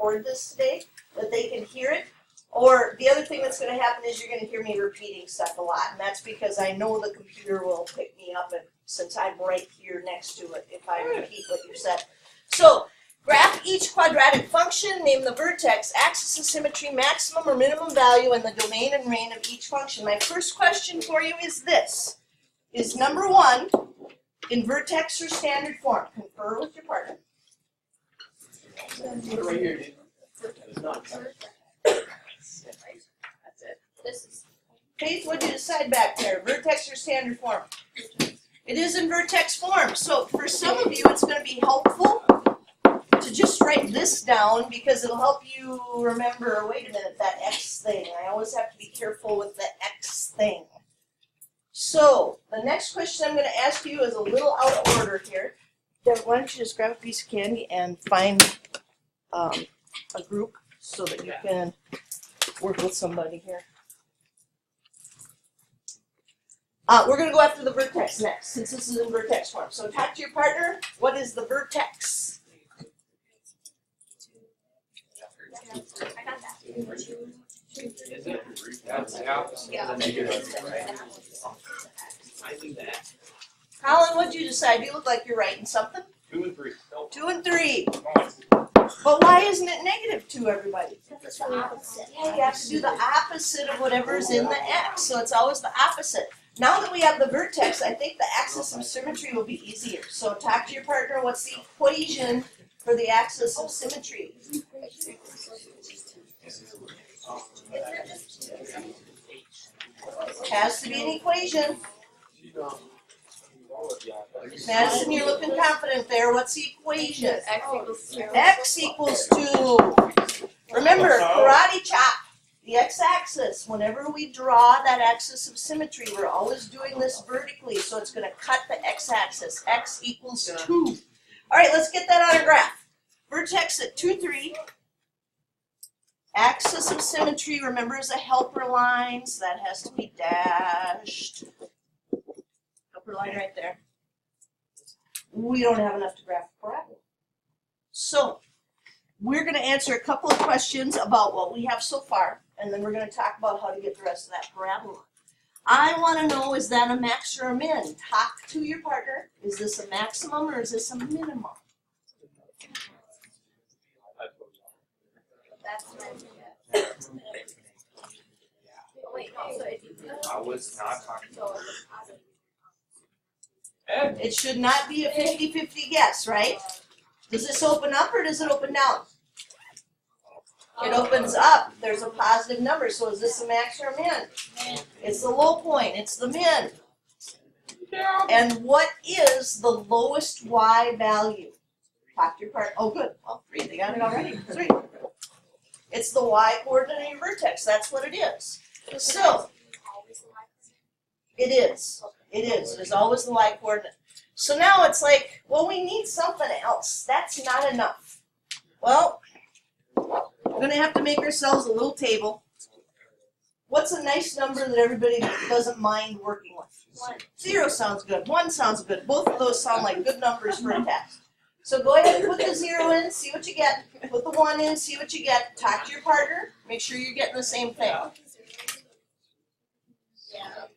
record this today, that they can hear it. Or the other thing that's going to happen is you're going to hear me repeating stuff a lot, and that's because I know the computer will pick me up, and since I'm right here next to it if I repeat what you said. So, graph each quadratic function, name the vertex, axis of symmetry, maximum or minimum value, and the domain and range of each function. My first question for you is this. Is number 1 in vertex or standard form? Confer with your partner. Put it right here, dude. It's not. That's it. This is Faith, what did you decide back there? Vertex or standard form? It is in vertex form. So for some of you, it's going to be helpful to just write this down because it'll help you remember, wait a minute, that X thing. I always have to be careful with the X thing. So the next question I'm going to ask you is a little out of order here. Then why don't you just grab a piece of candy and find a group so that you can work with somebody here. We're going to go after the vertex next, since this is in vertex form. So talk to your partner. What is the vertex? I got that. Is it? That's the opposite. Yeah. I do that. Colin, what did you decide? You look like you're writing something. 2 and 3. Nope. 2 and 3. But why isn't it -2, everybody? It's the opposite. Yeah, you have to do the opposite of whatever's in the X. So it's always the opposite. Now that we have the vertex, I think the axis of symmetry will be easier. So talk to your partner. What's the equation for the axis of symmetry? Has to be an equation. Madison, you're looking confident there. What's the equation? X equals 2. X equals 2. Remember, karate chop. The x-axis, whenever we draw that axis of symmetry, we're always doing this vertically, so it's going to cut the x-axis. X equals 2. All right, let's get that on a graph. Vertex at 2, 3. Axis of symmetry, remember, is a helper line, so that has to be dashed. Helper line right there. We don't have enough to graph the parabola. So, we're going to answer a couple of questions about what we have so far, and then we're going to talk about how to get the rest of that parabola. I want to know, is that a max or a min? Talk to your partner. Is this a maximum or is this a minimum? That's my wait, no, so if you I was not talking so about it's positive. It should not be a 50-50 guess, right? Does this open up or does it open down? It opens up. There's a positive number. So is this a max or a min? It's the low point. It's the min. And what is the lowest y value? Talk to your partner. Oh, good. All 3. They got it already. 3. It's the y coordinate of your vertex. That's what it is. So it is. It is. It is always the y coordinate. So now it's like, well, we need something else. That's not enough. Well, we're going to have to make ourselves a little table. What's a nice number that everybody doesn't mind working with? 0 sounds good. 1 sounds good. Both of those sound like good numbers for a test. So go ahead and put the 0 in, see what you get. Put the 1 in, see what you get. Talk to your partner. Make sure you're getting the same thing. Yeah.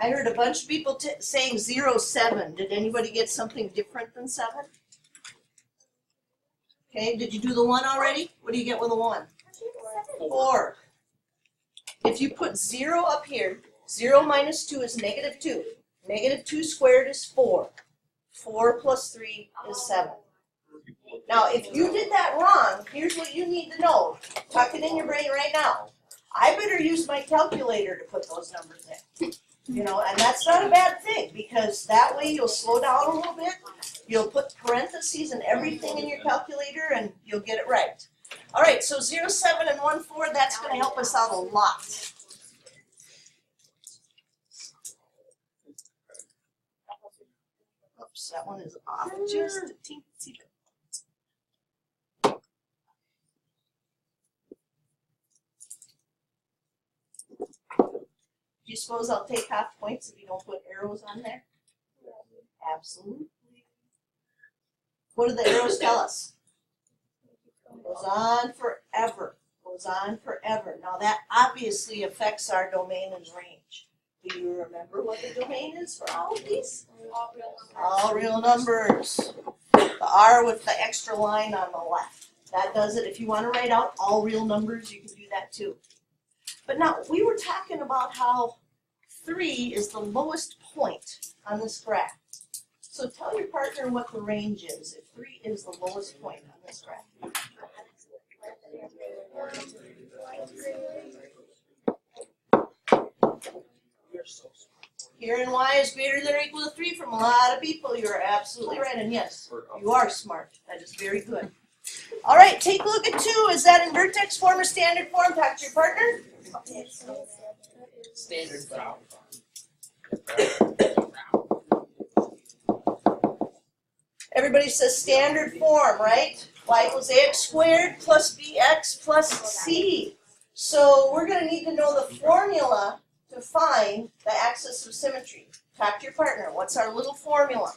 I heard a bunch of people saying 0, 7. Did anybody get something different than 7? Okay, did you do the 1 already? What do you get with a 1? 4. If you put 0 up here, 0 minus 2 is -2. -2 squared is 4. 4 plus 3 is 7. Now, if you did that wrong, here's what you need to know. Tuck it in your brain right now. I better use my calculator to put those numbers in. You know, and that's not a bad thing, because that way you'll slow down a little bit. You'll put parentheses and everything in your calculator, and you'll get it right. All right, so 0, 7, and 1, 4, that's going to help us out a lot. Oops, that one is off just a teensy bit. Do you suppose I'll take half points if you don't put arrows on there? Absolutely. What do the arrows tell us? Goes on forever. Goes on forever. Now that obviously affects our domain and range. Do you remember what the domain is for all of these? All real numbers. The R with the extra line on the left. That does it. If you want to write out all real numbers, you can do that too. But now, we were talking about how 3 is the lowest point on this graph. So tell your partner what the range is if 3 is the lowest point on this graph. Here in y is greater than or equal to 3 from a lot of people. You're absolutely right. And yes, you are smart. That is very good. All right, take a look at 2. Is that in vertex form or standard form? Talk to your partner. Standard form. Everybody says standard form, right? Y equals ax squared plus bx plus c. So we're going to need to know the formula to find the axis of symmetry. Talk to your partner. What's our little formula?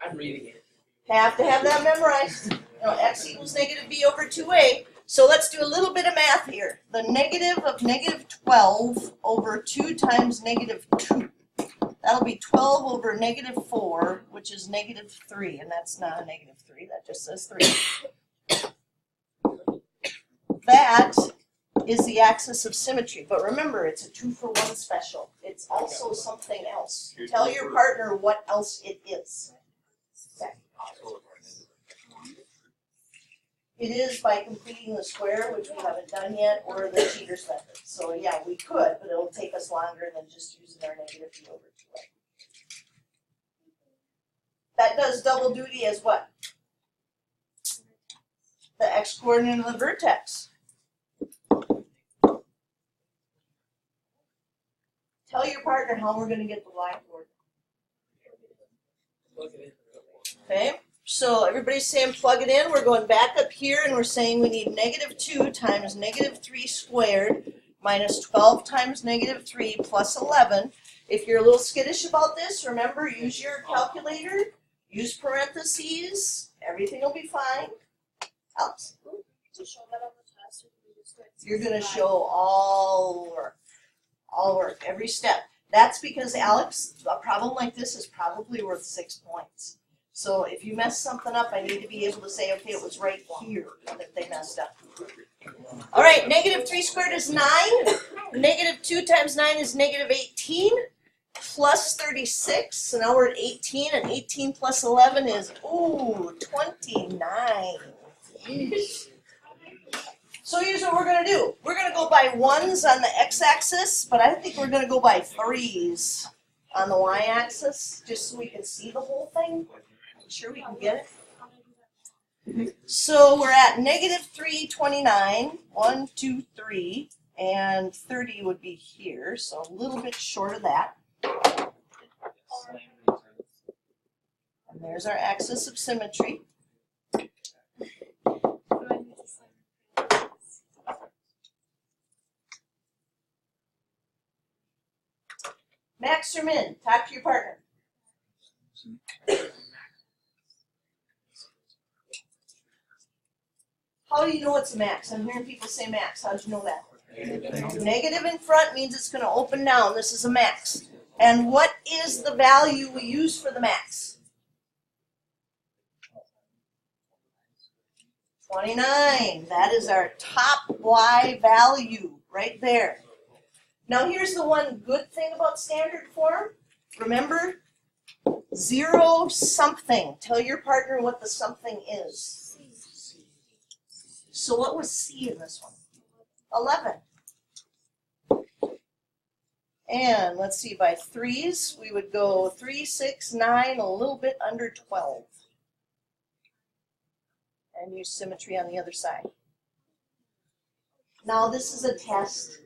I'm reading it. Have to have that memorized. You know, x equals negative b over 2a. So let's do a little bit of math here. The negative of negative 12 over 2 times negative 2. That'll be 12 over negative 4, which is negative 3. And that's not a negative 3. That just says 3. That is the axis of symmetry. But remember, it's a 2-for-1 special. It's also something else. Tell your partner what else it is. Okay. It is by completing the square, which we haven't done yet, or the cheater's method. So yeah, we could, but it'll take us longer than just using our negative b over 2a. That does double duty as what? The x-coordinate of the vertex. Tell your partner how we're going to get the y-coordinate. Okay, so everybody's saying plug it in. We're going back up here and we're saying we need negative 2 times negative 3 squared minus 12 times negative 3 plus 11. If you're a little skittish about this, remember, use your calculator, use parentheses, everything will be fine. Alex? To show that on the test, You're going to show all work, every step. That's because, Alex, a problem like this is probably worth 6 points. So if you mess something up, I need to be able to say, okay, it was right here that they messed up. All right, negative 3 squared is 9. Negative 2 times 9 is negative 18 plus 36. So now we're at 18, and 18 plus 11 is, ooh, 29. So here's what we're going to do. We're going to go by 1s on the x-axis, but I think we're going to go by 3s on the y-axis, just so we can see the whole thing. I'm sure we can get it. So we're at negative 3, 29, 1, 2, 3, and 30 would be here, so a little bit short of that. And there's our axis of symmetry. Max or min? Talk to your partner. How do you know it's a max? I'm hearing people say max. How do you know that? Negative in front means it's going to open down. This is a max. And what is the value we use for the max? 29. That is our top y value right there. Now here's the one good thing about standard form. Remember, 0 something. Tell your partner what the something is. So what was C in this one? 11. And let's see, by 3s, we would go 3, 6, 9, a little bit under 12. And use symmetry on the other side. Now this is a test.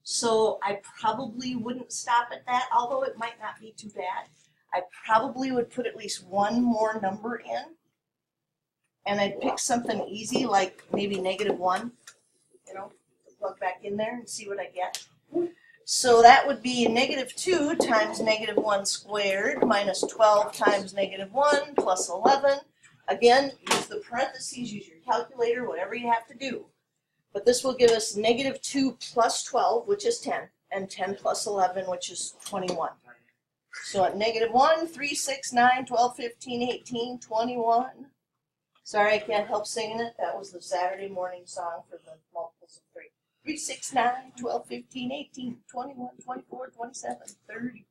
So I probably wouldn't stop at that, although it might not be too bad. I probably would put at least one more number in. And I'd pick something easy like maybe -1, you know, plug back in there and see what I get. So that would be -2 times -1 squared minus 12 times -1 plus 11. Again, use the parentheses, use your calculator, whatever you have to do. But this will give us -2 plus 12, which is 10, and 10 plus 11, which is 21. So at -1, 3, 6, 9, 12, 15, 18, 21. Sorry, I can't help singing it. That was the Saturday morning song for the multiples of 3. 3, 6, 9, 12, 15, 18, 21, 24, 27, 30.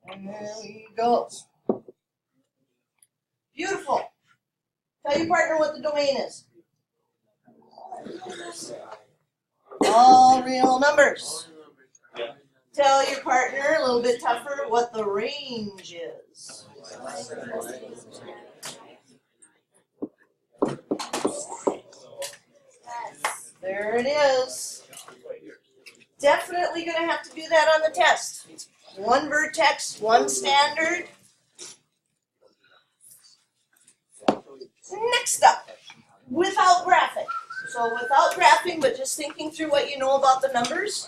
And there he goes. Beautiful. Tell your partner what the domain is. All real numbers. Tell your partner, a little bit tougher, what the range is. There it is. Definitely going to have to do that on the test. One vertex, one standard. Next up, without graphing. So without graphing, but just thinking through what you know about the numbers.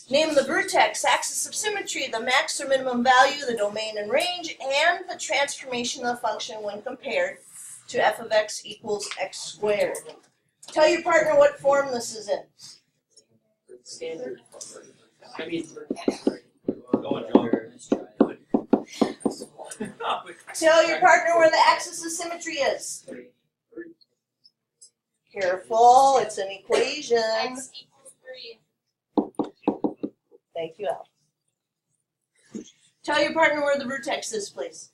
Name the vertex, axis of symmetry, the max or minimum value, the domain and range, and the transformation of the function when compared to f of x equals x squared. Tell your partner what form this is in. Standard. I mean, Tell your partner where the axis of symmetry is. Careful, it's an equation. X equals 3. Thank you, Al. Tell your partner where the vertex is, please.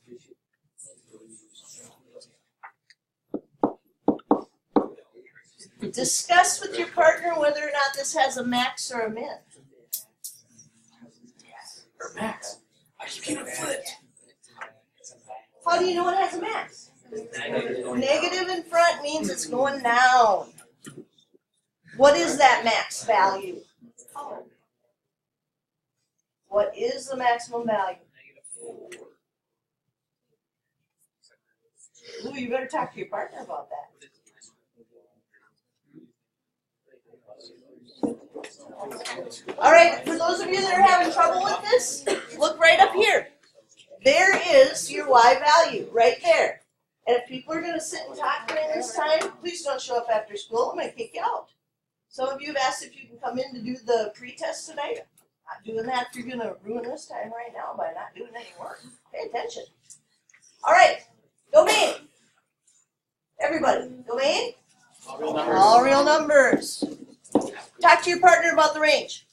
Discuss with your partner whether or not this has a max or a min. or max. I keep getting flipped. How do you know it has a max? Negative in front means it's going down. What is that max value? What is the maximum value? Ooh, you better talk to your partner about that. All right, for those of you that are having trouble with this, look right up here. There is your y value, right there. And if people are going to sit and talk during this time, please don't show up after school. I'm going to kick you out. Some of you have asked if you can come in to do the pre-test tonight. Not doing that if you're going to ruin this time right now by not doing any work. Pay attention. All right, domain. Everybody, domain? All real numbers. Talk to your partner about the range.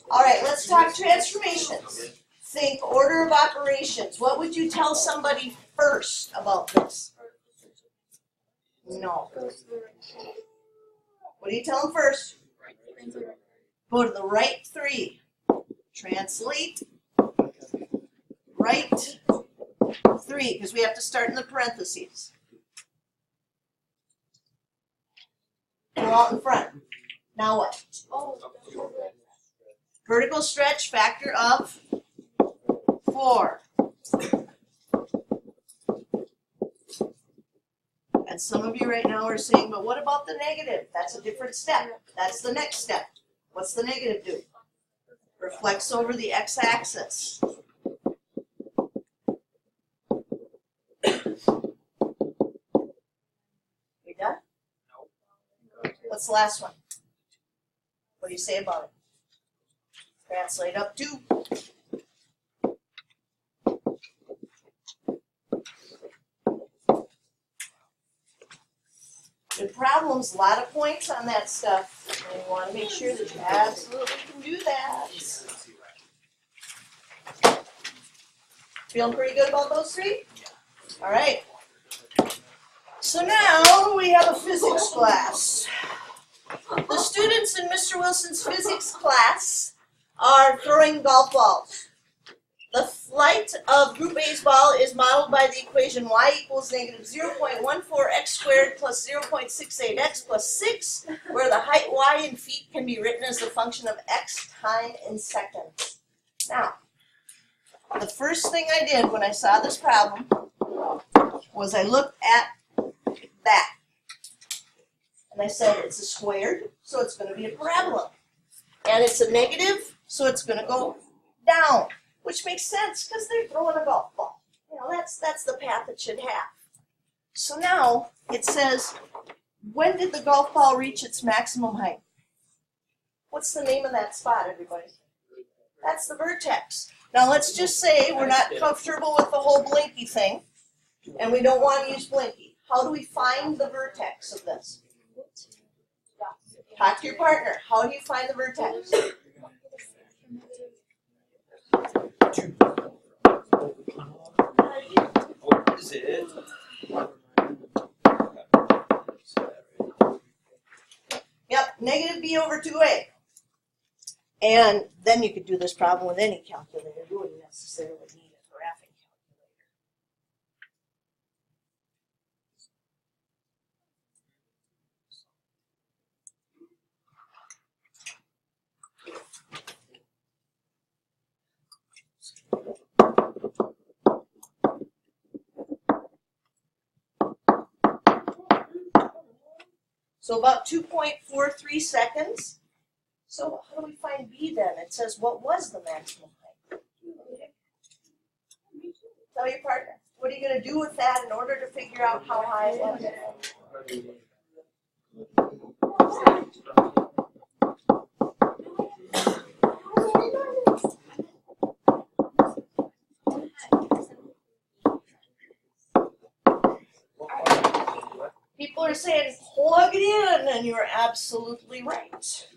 All right, let's talk transformations. Think order of operations. What would you tell somebody first about this? No. What do you tell them first? Go to the right 3. Translate. Right 3, because we have to start in the parentheses. Go out in front. Now what? Vertical stretch factor of 4. And some of you right now are saying, but what about the negative? That's a different step. That's the next step. What's the negative do? Reflects over the x-axis. We done? What's the last one? What do you say about it? Translate up to. Good problems, a lot of points on that stuff. And you want to make sure that you absolutely can do that. Feeling pretty good about those 3? All right. So now we have a physics class. The students in Mr. Wilson's physics class are throwing golf balls. The flight of group A's ball is modeled by the equation y equals negative 0.14 x squared plus 0.68 x plus 6, where the height y in feet can be written as the function of x time in seconds. Now, the first thing I did when I saw this problem was I looked at that. And I said it's a squared, so it's going to be a parabola. And it's a negative, so it's going to go down, which makes sense because they're throwing a golf ball. You know, that's the path it should have. So now it says, when did the golf ball reach its maximum height? What's the name of that spot, everybody? That's the vertex. Now let's just say we're not comfortable with the whole blinky thing, and we don't want to use blinky. How do we find the vertex of this? Talk to your partner. How do you find the vertex? What is it? Yep, negative b over 2a. And then you could do this problem with any calculator. You wouldn't necessarily need a graphing calculator. So about 2.43 seconds. So how do we find b then? It says what was the maximum height? Tell your partner. What are you going to do with that in order to figure out how high it was? People are saying plug it in, and you're absolutely right.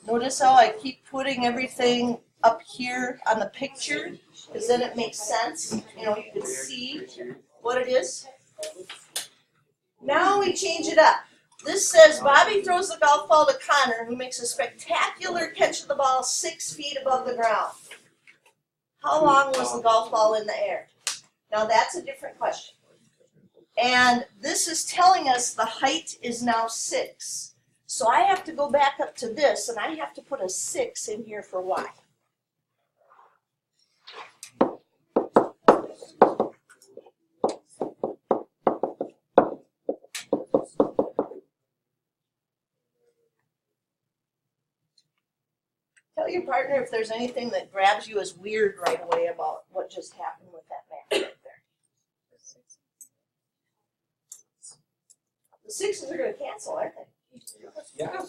Notice how I keep putting everything up here on the picture, because then it makes sense. You know, you can see what it is. Now we change it up. This says Bobby throws the golf ball to Connor, who makes a spectacular catch of the ball 6 feet above the ground. How long was the golf ball in the air? Now that's a different question. And this is telling us the height is now 6. So I have to go back up to this, and I have to put a 6 in here for y. Tell your partner if there's anything that grabs you as weird right away about what just happened with that math right there. The 6s are going to cancel, aren't they? Yeah.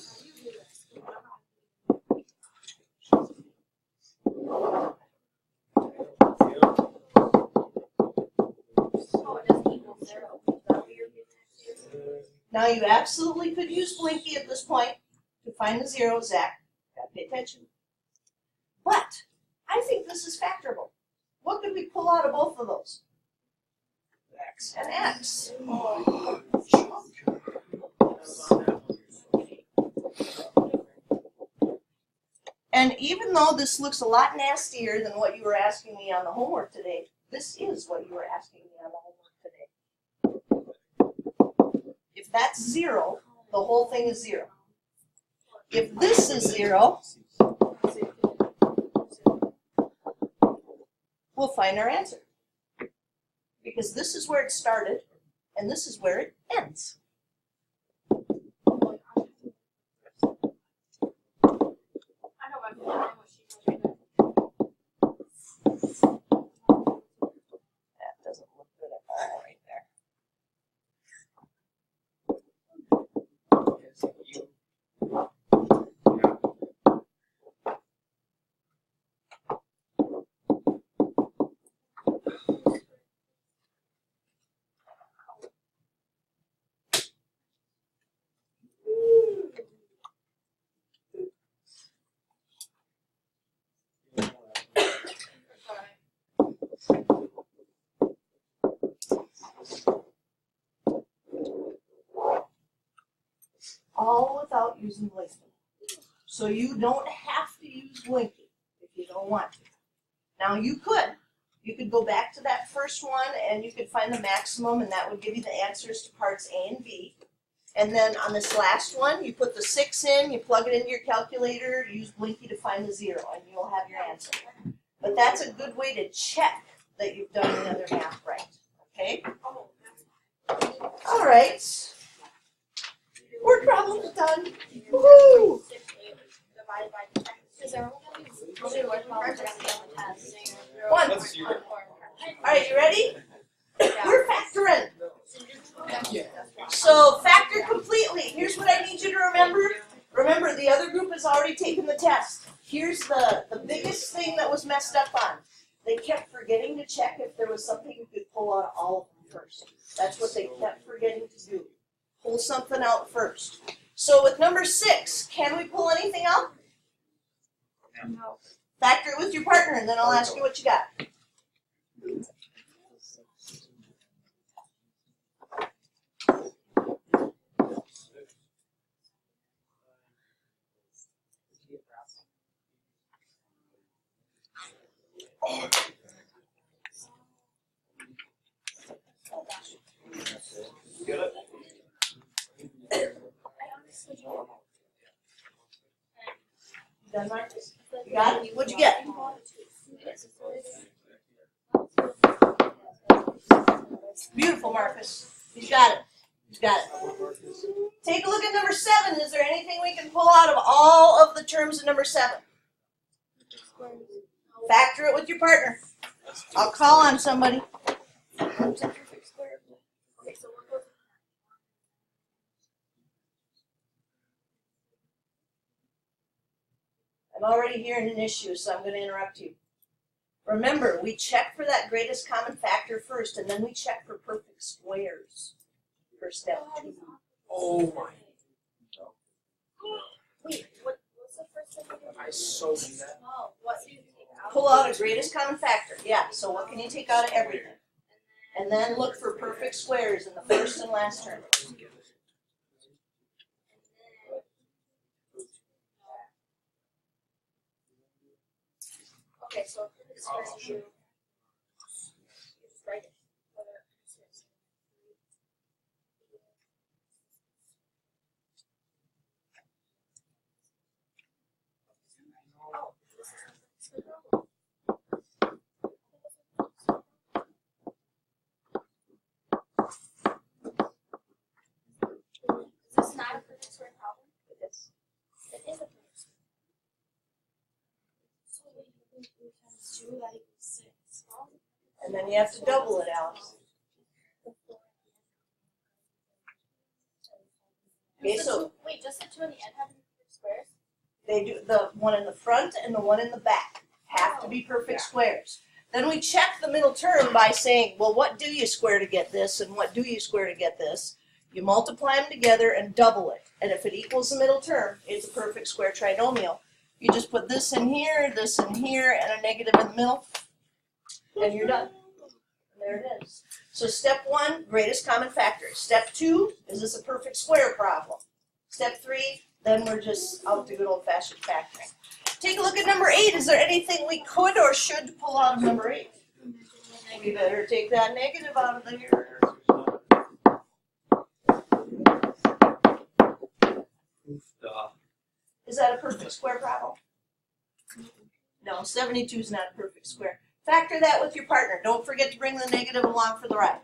Now you absolutely could use Blinky at this point to find the zero. Zach, gotta pay attention. But I think this is factorable. What could we pull out of both of those? X and X. And even though this looks a lot nastier than what you were asking me on the homework today, this is what you were asking me on the homework today. If that's 0, the whole thing is 0. If this is 0, we'll find our answer. Because this is where it started, and this is where it ends. That doesn't look good at all right there. using Blinky. So you don't have to use Blinky if you don't want to. Now you could. You could go back to that first one and you could find the maximum, and that would give you the answers to parts A and B. And then on this last one, you put the 6 in, you plug it into your calculator, use Blinky to find the 0, and you'll have your answer. But that's a good way to check that you've done the other half right. Okay? All right. Word problem's done. Woohoo! One. All right, you ready? We're factoring. So factor completely. Here's what I need you to remember. Remember, the other group has already taken the test. Here's the biggest thing that was messed up on. They kept forgetting to check if there was something you could pull out of all of them first. That's what they kept forgetting to do. Pull something out first. So with number 6, can we pull anything out? No. Factor it with your partner, and then I'll ask you what you got. Get it? You done, Marcus? You got it? What'd you get? Beautiful, Marcus. He's got it. He's got it. Take a look at number 7. Is there anything we can pull out of all of the terms in number 7? Factor it with your partner. I'll call on somebody. I'm already hearing an issue, so I'm going to interrupt you. Remember, we check for that greatest common factor first, and then we check for perfect squares for step 2. Oh my. Wait, what's the first thing? I so need that. Oh, what do you take out? Pull out a greatest common factor. Yeah, so what can you take out of everything? And then look for perfect squares in the first and last term. Okay, so it's first you just write it. Oh, this is this not a perfect square problem? It is. It is a perfect square. So we think 3 times 2, that equals 6. Well, And then you have to double it, Alex. Okay, so wait, just the 2 on the end have perfect squares? they do, the one in the front and the one in the back have to be perfect squares. Then we check the middle term by saying, well, what do you square to get this, and what do you square to get this? You multiply them together and double it. And if it equals the middle term, it's a perfect square trinomial. You just put this in here, and a negative in the middle, and you're done. And there it is. So step 1, greatest common factor. Step 2, is this a perfect square problem? Step 3, then we're just out to good old-fashioned factoring. Take a look at number 8. Is there anything we could or should pull out of number 8? We better take that negative out of there. Is that a perfect square problem? No, 72 is not a perfect square. Factor that with your partner. Don't forget to bring the negative along for the ride.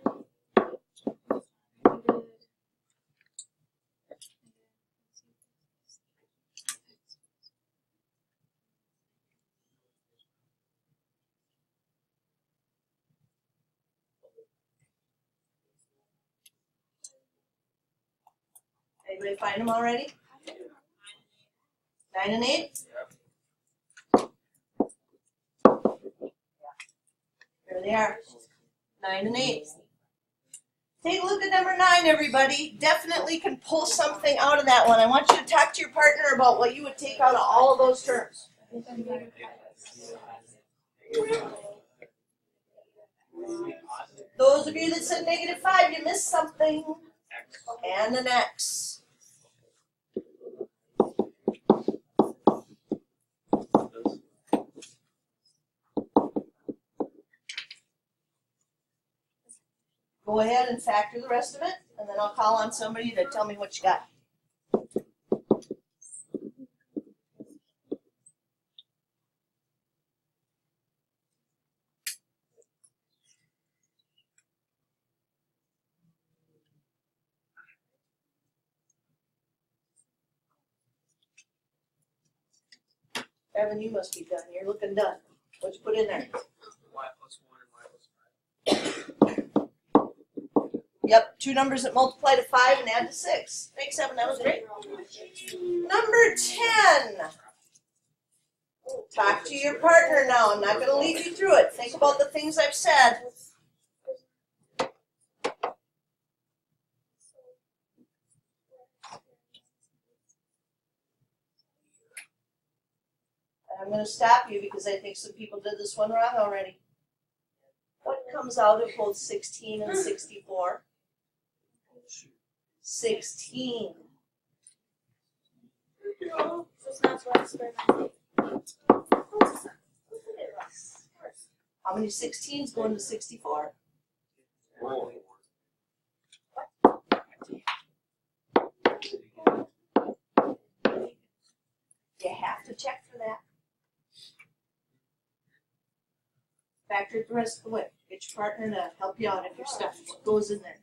Anybody find them already? 9 and 8? There they are. 9 and 8. Take a look at number 9, everybody. Definitely can pull something out of that one. I want you to talk to your partner about what you would take out of all of those terms. Those of you that said -5, you missed something. And an X. Go ahead and factor the rest of it, and then I'll call on somebody to tell me what you got. Evan, you must be done. You're looking done. What'd you put in there? Y plus 1 and y plus 5. Yep, two numbers that multiply to 5 and add to 6. Thanks, Evan. That was great. Number 10. Talk to your partner now. I'm not going to lead you through it. Think about the things I've said. I'm going to stop you because I think some people did this one wrong already. What comes out of both 16 and 64? 16. So it's not less than How many 16s go into 64? You have to check for that. Factor it the rest of the way. Get your partner to help you out if your stuff goes in there.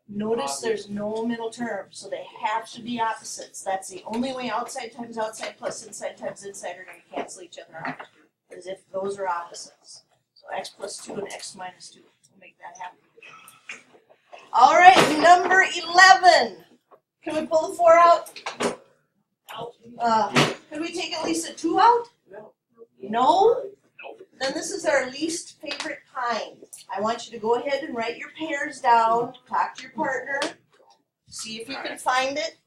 Notice there's no middle term, so they have to be opposites. That's the only way outside times outside plus inside times inside are going to cancel each other out, is if those are opposites. So x plus 2 and x minus 2 will make that happen. All right, number 11. Can we pull the 4 out? Could we take at least a 2 out? No? Then this is our least favorite kind. I want you to go ahead and write your pairs down, talk to your partner, see if you can find it.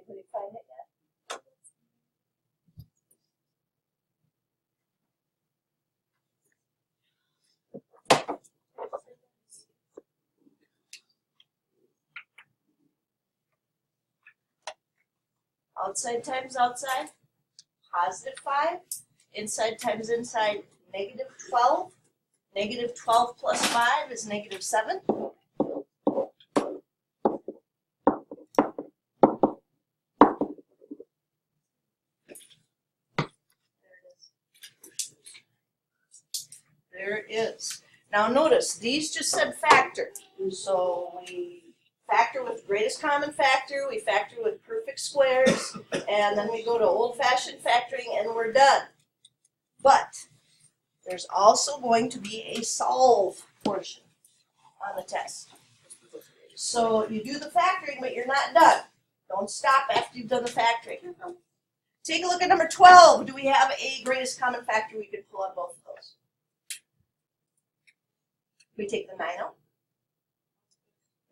Anybody find it yet? Outside times outside, positive 5. Inside times inside, negative 12. Negative 12 plus 5 is negative 7. There it is. Now notice, these just said factor. So we factor with greatest common factor, we factor with perfect squares, and then we go to old-fashioned factoring and we're done. But there's also going to be a solve portion on the test. So you do the factoring, but you're not done. Don't stop after you've done the factoring. Take a look at number 12. Do we have a greatest common factor we could pull on both of those? We take the 9 out?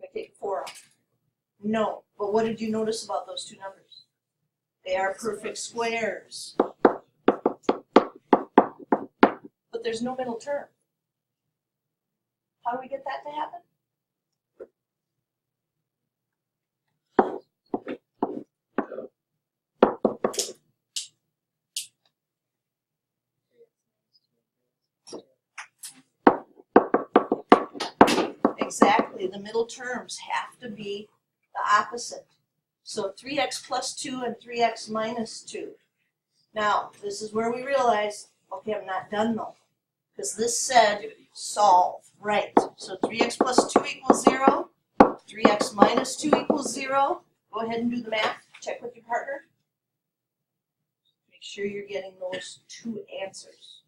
We take 4 out? No. But what did you notice about those two numbers? They are perfect squares. But there's no middle term. How do we get that to happen? Exactly, the middle terms have to be the opposite. So 3x plus 2 and 3x minus 2. Now, this is where we realize, okay, I'm not done though. Because this said Solve. Right. So 3x plus 2 equals 0. 3x minus 2 equals 0. Go ahead and do the math. Check with your partner. Make sure you're getting those two answers.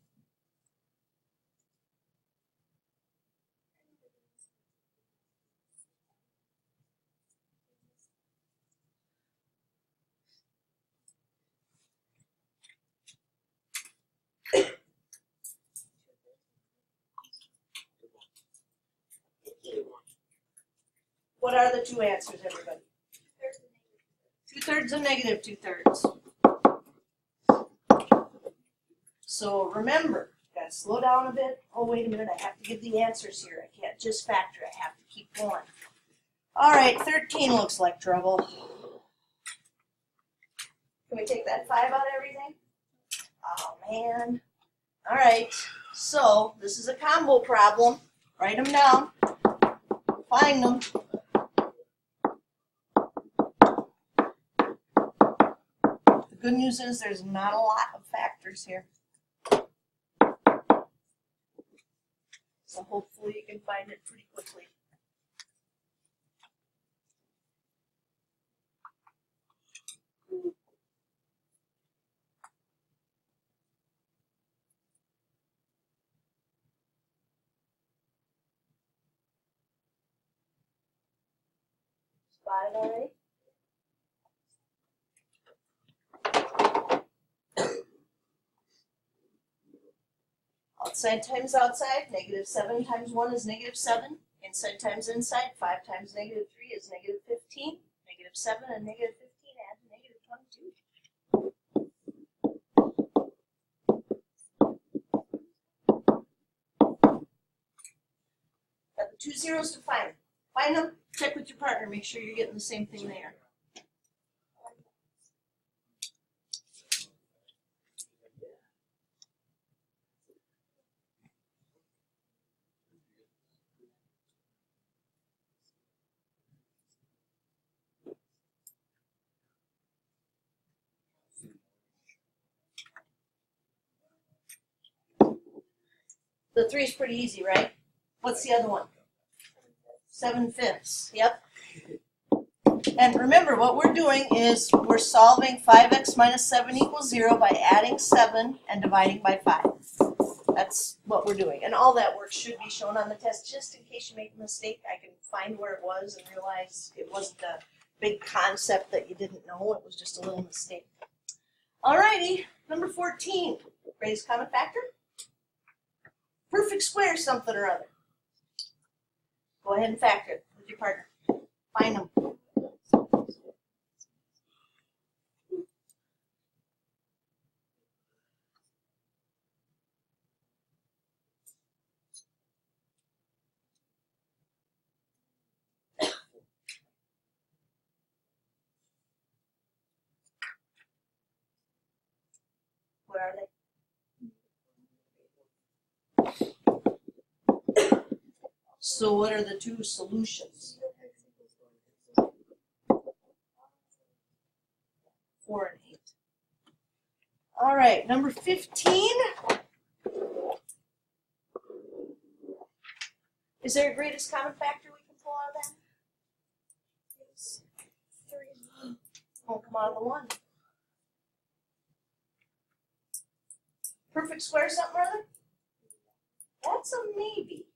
What are the two answers, everybody? 2/3 and negative 2/3. So remember, gotta slow down a bit. Oh, wait a minute, I have to give the answers here. I can't just factor, I have to keep going. All right, 13 looks like trouble. Can we take that 5 out of everything? Oh, man. All right, so this is a combo problem. Write them down. Find them. The good news is there's not a lot of factors here. So hopefully you can find it pretty quickly. Spot it already? Outside times outside, -7 times 1 is -7. Inside times inside, 5 times -3 is -15. -7 and -15 add to -22. Got the 2 zeros to find. Find them, check with your partner, make sure you're getting the same thing there. The 3 is pretty easy, right? What's the other one? 7/5. Yep. And remember, what we're doing is we're solving 5x minus 7 equals 0 by adding 7 and dividing by 5. That's what we're doing. And all that work should be shown on the test, just in case you make a mistake. I can find where it was and realize it wasn't a big concept that you didn't know. It was just a little mistake. Alrighty, number 14. Greatest common factor? Perfect square something or other. Go ahead and factor it with your partner. Find them. Where are they? So what are the two solutions? 4 and 8. All right, number 15. Is there a greatest common factor we can pull out of that? Yes. 3. Won't come out of the 1. Perfect square something or other? That's a maybe.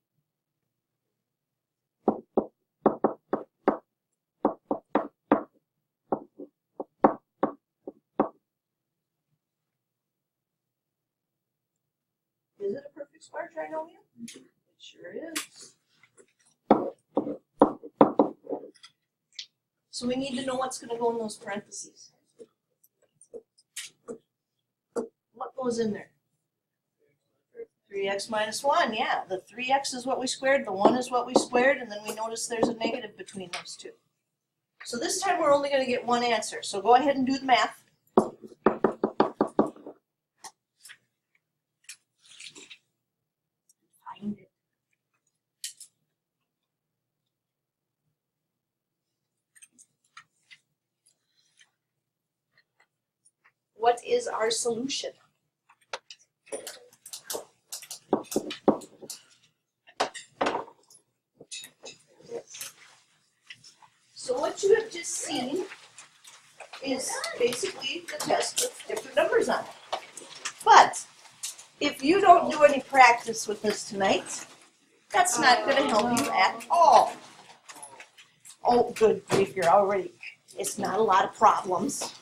Is it a perfect square trinomial? It sure is. So we need to know what's going to go in those parentheses. What goes in there? 3x minus 1, yeah. The 3x is what we squared, the 1 is what we squared, and then we notice there's a negative between those two. So this time we're only going to get one answer. So go ahead and do the math. Find it. What is our solution? So what you have just seen is basically the test with different numbers on it. But if you don't do any practice with this tonight, that's not going to help you at all. Oh, good grief, you're already, it's not a lot of problems.